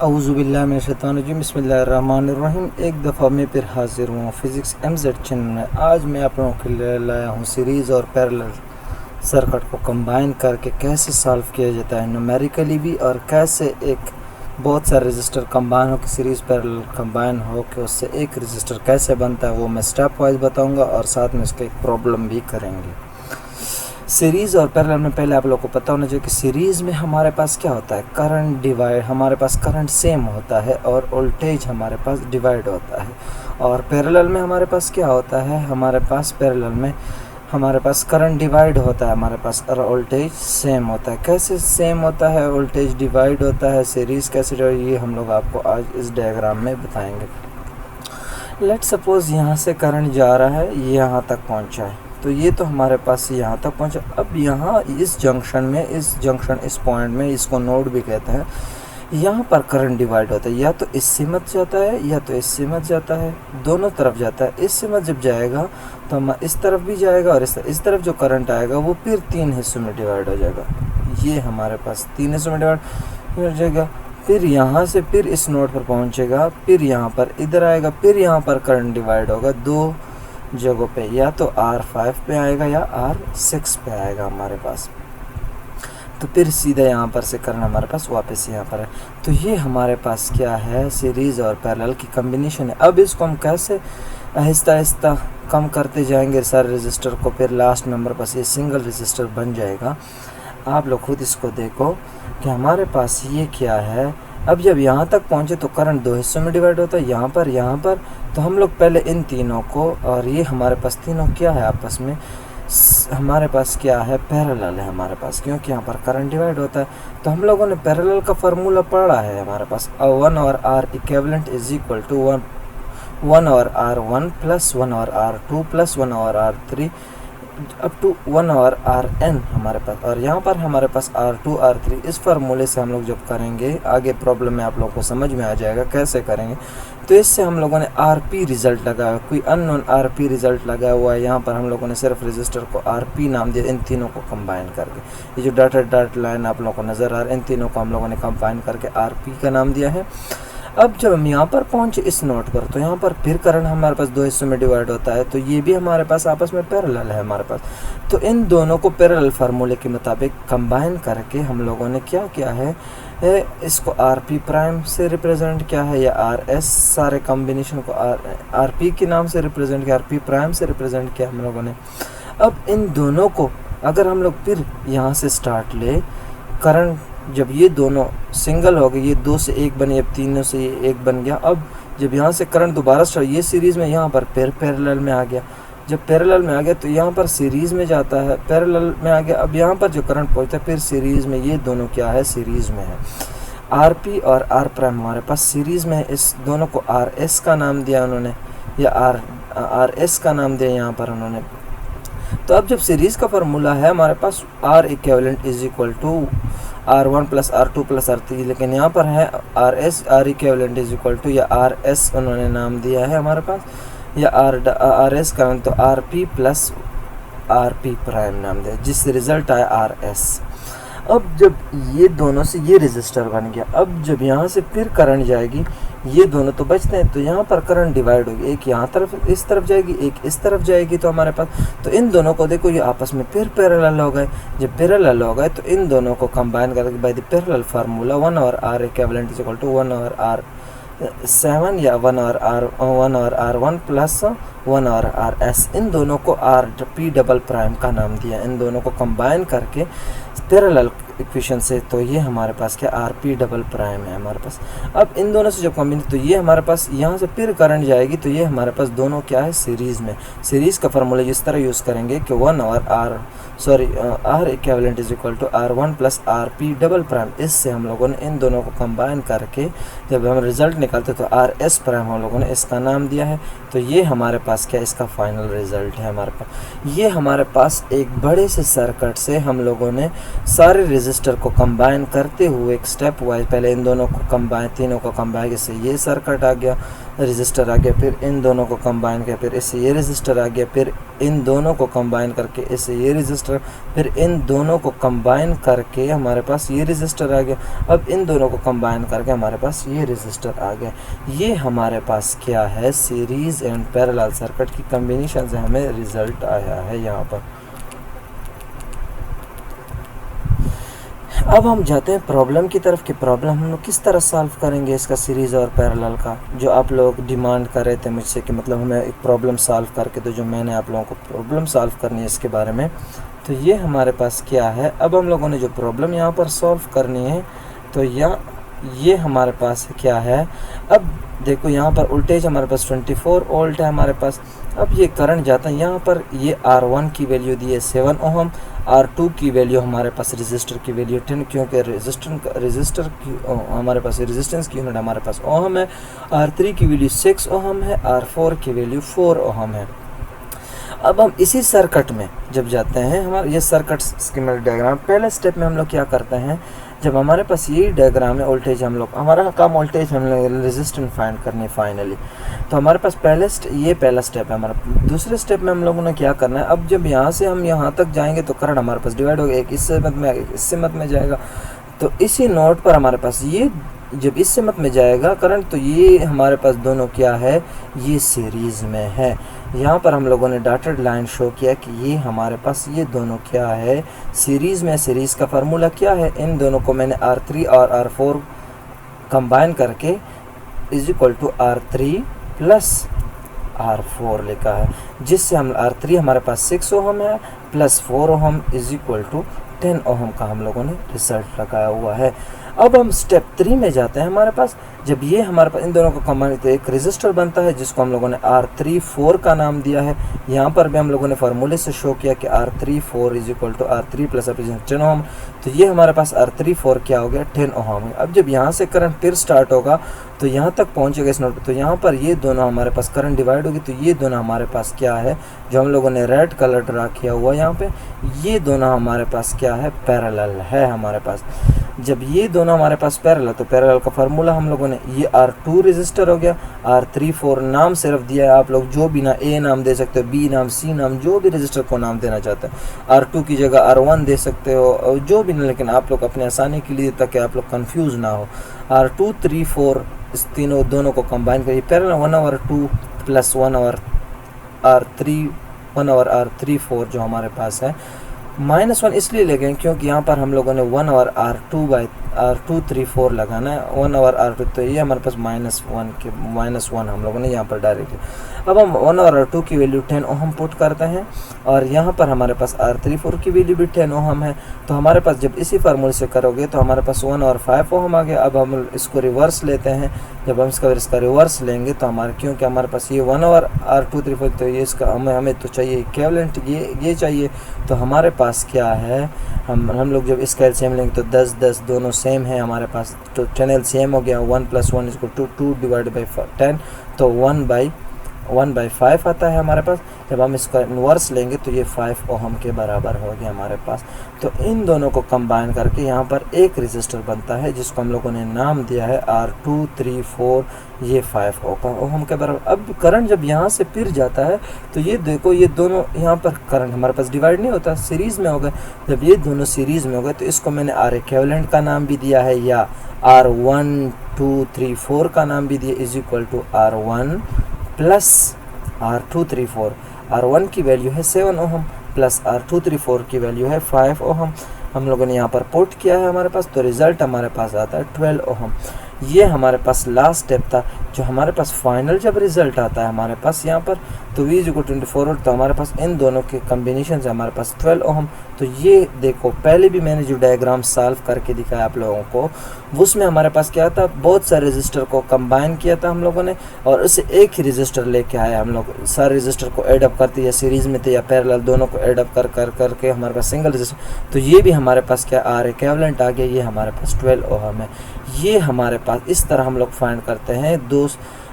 औज़ुबिल्लाहिमिनश्शैतानिर्रजीम बिस्मिल्लाहिर्रहमानिर्रहीम। एक दफ़ा मैं फिर हाज़िर हूँ फ़िज़िक्स MZ चैनल में। आज मैं आप लोगों के लिए लाया हूँ सीरीज़ और पैरेलल सर्किट को कंबाइन करके कैसे सॉल्व किया जाता है न्यूमेरिकली भी, और कैसे एक बहुत सारे रजिस्टर कंबाइन हो के सीरीज़ पैरेलल कंबाइन हो के उससे एक रजिस्टर कैसे बनता है वो मैं स्टेप वाइज बताऊँगा, और साथ में उसका एक प्रॉब्लम भी करेंगे। सीरीज़ और पैरेलल में पहले आप लोगों को पता होना चाहिए कि सीरीज़ में हमारे पास क्या होता है, करंट डिवाइड, हमारे पास करंट सेम होता है और वोल्टेज हमारे पास डिवाइड होता है। और पैरेलल में हमारे पास क्या होता है, हमारे पास पैरेलल में हमारे पास करंट डिवाइड होता है, हमारे पास और वोल्टेज सेम होता है। कैसे सेम होता है, वोल्टेज डिवाइड होता है, सीरीज़ कैसे, ये हम लोग आपको आज इस डायग्राम में बताएंगे। लेट सपोज़ यहाँ से करंट जा रहा है, ये यहाँ तक पहुँचा है, तो ये तो हमारे पास यहाँ तक पहुँचा। अब यहाँ इस जंक्शन में, इस पॉइंट में, इसको नोड भी कहते हैं, यहाँ पर करंट डिवाइड होता है, या तो इससे मत जाता है या तो इससे मत जाता है, दोनों तरफ जाता है। इससे मत जब जाएगा तो हम इस तरफ भी जाएगा, और इस तरफ जो करंट आएगा वो फिर 3 हिस्सों में डिवाइड हो जाएगा। ये हमारे पास 3 हिस्सों में डिवाइड हो जाएगा। फिर यहाँ से फिर इस नोड पर पहुँचेगा, फिर यहाँ पर इधर आएगा, फिर यहाँ पर करंट डिवाइड होगा 2 जगहों पे, या तो R5 पे आएगा या R6 पे आएगा हमारे पास। तो फिर सीधा यहाँ पर से करंट हमारे पास वापस यहाँ पर है। तो ये हमारे पास क्या है, सीरीज़ और पैरेलल की कम्बिनेशन है। अब इसको हम कैसे आहिस्ता आहिस्ता कम करते जाएंगे सारे रजिस्टर को, फिर लास्ट में हमारे पास ये सिंगल रजिस्टर बन जाएगा। आप लोग खुद इसको देखो कि हमारे पास ये क्या है। अब जब यहाँ तक पहुँचे तो करंट 2 हिस्सों में डिवाइड होता है, यहाँ पर। तो हम लोग पहले इन तीनों को, और ये हमारे पास तीनों क्या है आपस में, हमारे पास क्या है, पैरेलल है हमारे पास, क्योंकि यहाँ पर करंट डिवाइड होता है। तो हम लोगों ने पैरेलल का फार्मूला पढ़ा है हमारे पास, 1 और R equivalent is equal to 1 और R1 प्लस 1 और R2 प्लस 1 और R3 अप टू 1 और Rn हमारे पास, और यहाँ पर हमारे पास R2 R3। इस फार्मूले से हम लोग जब करेंगे आगे प्रॉब्लम में आप लोगों को समझ में आ जाएगा कैसे करेंगे। तो इससे हम लोगों ने RP रिज़ल्ट लगाया, कोई अननोन RP रिज़ल्ट लगाया हुआ है। यहाँ पर हम लोगों ने सिर्फ रजिस्टर को RP नाम दिया, इन तीनों को कंबाइन करके। ये जो डॉटेड लाइन आप लोगों को नज़र आ रहा है, इन तीनों को हम लोगों ने कंबाइन करके RP का नाम दिया है। अब जब हम यहाँ पर पहुँचे इस नोट पर, तो यहाँ पर फिर करंट हमारे पास 2 हिस्सों में डिवाइड होता है, तो ये भी हमारे पास आपस में पैरेलल है हमारे पास। तो इन दोनों को पैरेलल फार्मूले के मुताबिक कंबाइन करके हम लोगों ने क्या किया है, इसको RP प्राइम से रिप्रेजेंट किया है, या RS, सारे कॉम्बिनेशन को RP के नाम से रिप्रेजेंट किया, RP प्राइम से रिप्रेजेंट किया हम लोगों ने। अब इन दोनों को अगर हम लोग फिर यहाँ से स्टार्ट ले, करंट जब ये दोनों सिंगल हो गए, ये 2 से 1 बने, अब तीनों से ये 1 बन गया। अब जब यहाँ से करंट दोबारा स्टार्ट, ये सीरीज़ में, यहाँ पर फिर पैरेलल में आ गया। जब पैरेलल में आ गया तो यहाँ पर सीरीज़ में जाता है, पैरेलल में आ गया। अब यहाँ पर जो करंट पहुँचता है फिर सीरीज़ में, ये दोनों क्या है, सीरीज़ में है। RP और R प्राइम हमारे पास सीरीज़ में है। इस दोनों को RS का नाम दिया उन्होंने, या RS का नाम दिया यहाँ पर उन्होंने। तो अब जब सीरीज़ का फार्मूला है हमारे पास, R equivalent is equal to R1 plus R2 plus R3, लेकिन यहाँ पर है R equivalent is equal to, या RS उन्होंने नाम दिया है हमारे पास, या RS का नाम तो RP प्लस RP प्राइम नाम दिया, जिससे रिज़ल्ट आया RS। अब जब ये दोनों से ये रजिस्टर बन गया, अब जब यहाँ से फिर करंट जाएगी, ये दोनों तो बचते हैं, तो यहाँ पर करंट डिवाइड होगी, एक यहाँ तरफ इस तरफ जाएगी, एक इस तरफ जाएगी। तो हमारे पास, तो इन दोनों को देखो ये आपस में फिर पैरेलल हो गए। जब पैरेलल हो गए तो इन दोनों को कंबाइन करके बाय द पैरेलल फार्मूला 1 और R equivalent is equal to 1 और R7, या 1 और R1 प्लस 1 और RS, इन दोनों को RP डबल प्राइम का नाम दिया, इन दोनों को कंबाइन करके पैरेलल इक्वेशन से। तो ये हमारे पास क्या, RP डबल प्राइम है हमारे पास। अब इन दोनों से जब कॉम्बिन, तो ये हमारे पास यहाँ से फिर करंट जाएगी, तो ये हमारे पास दोनों क्या है, सीरीज़ में। सीरीज़ का फार्मूला इस तरह यूज़ करेंगे कि 1 और R equivalent is equal to R1 plus RP double prime. इससे हम लोगों ने इन दोनों को कंबाइन करके जब हम रिज़ल्ट निकालते तो RS प्राइम हम लोगों ने इसका नाम दिया है। तो ये हमारे पास क्या, इसका फाइनल रिज़ल्ट है हमारे पास। ये हमारे पास एक बड़े से सर्किट से हम लोगों ने सारे रजिस्टर को कंबाइन करते हुए एक स्टेप वाइज पहले इन दोनों को कंबाइन, तीनों को कंबाइन, इससे ये सर्किट आ गया, रजिस्टर आ गया, फिर इन दोनों को कंबाइन किया, फिर इससे ये रजिस्टर आ गया, फिर इन दोनों को कंबाइन करके इससे ये रजिस्टर, फिर इन दोनों को कंबाइन करके हमारे पास ये रजिस्टर आ गया, अब इन दोनों को कंबाइन करके हमारे पास ये रजिस्टर आ गया। ये हमारे पास क्या है, सीरीज़ एंड पैरेलल सर्किट की कम्बिनेशन से हमें रिज़ल्ट आया है यहाँ पर। अब हम जाते हैं प्रॉब्लम की तरफ कि प्रॉब्लम हम लोग किस तरह सॉल्व करेंगे इसका, सीरीज़ और पैरेलल का, जो आप लोग डिमांड कर रहे थे मुझसे कि मतलब हमें एक प्रॉब्लम सॉल्व करके, तो जो मैंने आप लोगों को प्रॉब्लम सॉल्व करनी है इसके बारे में। तो ये हमारे पास क्या है, अब हम लोगों ने जो प्रॉब्लम यहाँ पर सॉल्व करनी है, तो ये हमारे पास क्या है। अब देखो यहाँ पर वोल्टेज हमारे पास 24 वोल्ट है हमारे पास। अब ये करंट जाता है यहाँ पर, ये R1 की वैल्यू दी है 7 ओहम, R2 की वैल्यू हमारे पास रजिस्टर की वैल्यू 10, क्योंकि रजिस्टर की हमारे पास रेजिस्टेंस की यूनिट हमारे पास ओहम है, R3 की वैल्यू 6 ओहम है, R4 की वैल्यू 4 ओहम है। अब हम इसी सर्किट में जब जाते हैं, हमारे ये सर्किट स्कीमेटिक डायग्राम, पहले स्टेप में हम लोग क्या करते हैं, जब हमारे पास यही डायग्राम है वोल्टेज, हम लोग हमारा काम वोल्टेज हम लोग रेजिस्टेंस फाइंड करनी है फाइनली। तो हमारे पास ये पहला स्टेप है हमारा। दूसरे स्टेप में हम लोगों ने क्या करना है, अब जब यहाँ से हम यहाँ तक जाएंगे तो करंट हमारे पास डिवाइड होगा, एक इससे मत में एक इससे मत में जाएगा। तो इसी नोट पर हमारे पास ये जब इससे मत में जाएगा करंट, तो ये हमारे पास दोनों क्या है, ये सीरीज़ में है। यहाँ पर हम लोगों ने डॉटेड लाइन शो किया कि ये हमारे पास ये दोनों क्या है, सीरीज़ में। सीरीज़ का फार्मूला क्या है, इन दोनों को मैंने R3 और R4 कंबाइन करके is equal to R3 plus R4 लिखा है, जिससे हम R3 हमारे पास 6 ओहम है plus 4 ohm is equal to 10 ohm का हम लोगों ने रिजल्ट लगाया हुआ है। अब हम स्टेप 3 में जाते हैं। हमारे पास जब ये हमारे पास इन दोनों को कंबाइन, तो एक रजिस्टर बनता है जिसको हम लोगों ने R34 का नाम दिया है। यहाँ पर भी हम लोगों ने फार्मूले से शो किया कि R34 is equal to R3 plus 10 ohm. तो ये हमारे पास R34 क्या हो गया, 10 ओहम है। अब जब यहाँ से करंट फिर स्टार्ट होगा तो यहाँ तक पहुँचेगा इस नोट, तो यहाँ पर ये दोनों हमारे पास करंट डिवाइड होगी। तो ये दोनों हमारे पास क्या है, जो हम लोगों ने रेड कलर ड्रा किया हुआ यहाँ पे, ये दोनों हमारे पास क्या है, पैरेलल है हमारे पास। जब ये दोनों हमारे पास पैरेलल, तो पैरेलल का फार्मूला हम लोगों ने, ये R2 रजिस्टर हो गया, R34 नाम सिर्फ दिया है, आप लोग जो भी ना A नाम दे सकते हो, B नाम, C नाम, जो भी रजिस्टर को नाम देना चाहते हैं। R2 की जगह R1 दे सकते हो, जो भी ना, लेकिन आप लोग अपने आसानी के लिए, ताकि आप लोग कंफ्यूज ना हो। R2 3 4 इस दोनों को कंबाइन करिए, parallel 1 over 2 plus 1 over R34 जो हमारे पास है, -1 इसलिए ले गए क्योंकि यहाँ पर हम लोगों ने 1 ओवर R2/R234 लगाना है, 1 ओवर R2, तो ये हमारे पास -1 हम लोगों ने यहाँ पर डायरेक्ट किया। अब हम 1 ओवर R2 की वैल्यू 10 ओहम पुट करते हैं, और यहाँ पर हमारे पास R34 की वैल्यू भी 10 ओहम है। तो हमारे पास जब इसी फार्मूले से करोगे तो हमारे पास 1 ओवर 5 ओहम आ गया। अब हम इसको रिवर्स लेते हैं, जब हम इसका रिवर्स लेंगे तो हमारे, क्योंकि हमारे पास ये 1 ओवर R234, तो ये इसका हमें तो चाहिए इक्विवेलेंट, ये चाहिए। तो हमारे पास क्या है, हम लोग जब इसका एलसीएम लेंगे तो 10 दोनों सेम है हमारे पास, तो 10 एलसीएम हो गया, 1 + 1 = 2 डिवाइड बाई 10, तो 1/5 आता है हमारे पास। जब हम इसका इन्वर्स लेंगे तो ये 5 ओहम के बराबर हो गया हमारे पास। तो इन दोनों को कंबाइन करके यहाँ पर एक रेजिस्टर बनता है जिसको हम लोगों ने नाम दिया है R234, ये 5 ओहम के बराबर। अब करंट जब यहाँ से फिर जाता है तो ये देखो, ये दोनों यहाँ पर करंट हमारे पास डिवाइड नहीं होता, सीरीज़ में हो गए। जब ये दोनों सीरीज़ में हो गए तो इसको मैंने R इक्विवेलेंट का नाम भी दिया है, या R1 2 3 4 का नाम भी दिया, is equal to R1 plus R234। R1 की वैल्यू है 7 ओहम प्लस R234 की वैल्यू है 5 ओहम। हम लोगों ने यहाँ पर पुट किया है हमारे पास, तो रिज़ल्ट हमारे पास आता है 12 ओहम। ये हमारे पास लास्ट स्टेप था। जो हमारे पास फाइनल जब रिज़ल्ट आता है हमारे पास यहाँ पर, तो V = 24, तो हमारे पास इन दोनों के कम्बिनेशन से हमारे पास 12 ओहम। तो ये देखो, पहले भी मैंने जो डायग्राम सॉल्व करके दिखाया आप लोगों को, उसमें हमारे पास क्या था, बहुत सारे रजिस्टर को कंबाइन किया था हम लोगों ने, और उससे एक ही रजिस्टर लेके आए हम लोग। सारे रजिस्टर को एडअप करते, या सीरीज़ में थे या पैरेलल, दोनों को एडअप करके हमारे पास सिंगल रजिस्टर। तो ये भी हमारे पास क्या, R इक्विवेलेंट आ गया, ये हमारे पास 12 ओहम है। ये हमारे पास इस तरह हम लोग फाइंड करते हैं।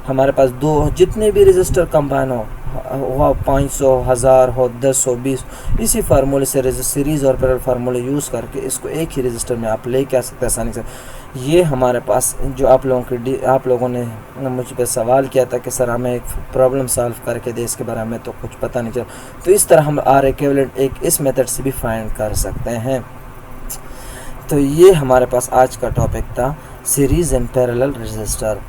हमारे पास दो जितने भी रजिस्टर कंबाइन हो, हुआ 500, 1000 हो, 10 हो, 20, इसी फार्मूले से सीरीज़ और पैरेलल फार्मूले यूज़ करके इसको एक ही रजिस्टर में आप लेके आ सकते हैं आसानी से। ये हमारे पास जो आप लोगों ने मुझ पर सवाल किया था कि सर हमें एक प्रॉब्लम सॉल्व करके दे, इसके बारे में तो कुछ पता नहीं चला, तो इस तरह हम आर इक्विवेलेंट एक इस मेथड से भी फाइंड कर सकते हैं। तो ये हमारे पास आज का टॉपिक था, series and parallel register.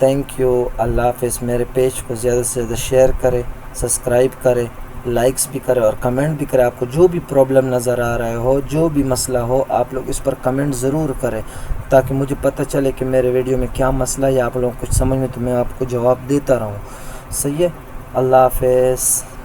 Thank you, अल्लाह हाफ़िज़। मेरे पेज को ज़्यादा से ज़्यादा शेयर करें, सब्सक्राइब करें, लाइक्स भी करें और कमेंट भी करें। आपको जो भी प्रॉब्लम नज़र आ रहा हो, जो भी मसला हो, आप लोग इस पर कमेंट ज़रूर करें ताकि मुझे पता चले कि मेरे वीडियो में क्या मसला है या आप लोगों को कुछ समझ में, तो मैं आपको जवाब देता रहूँ। सही है, अल्लाह हाफ़िज़।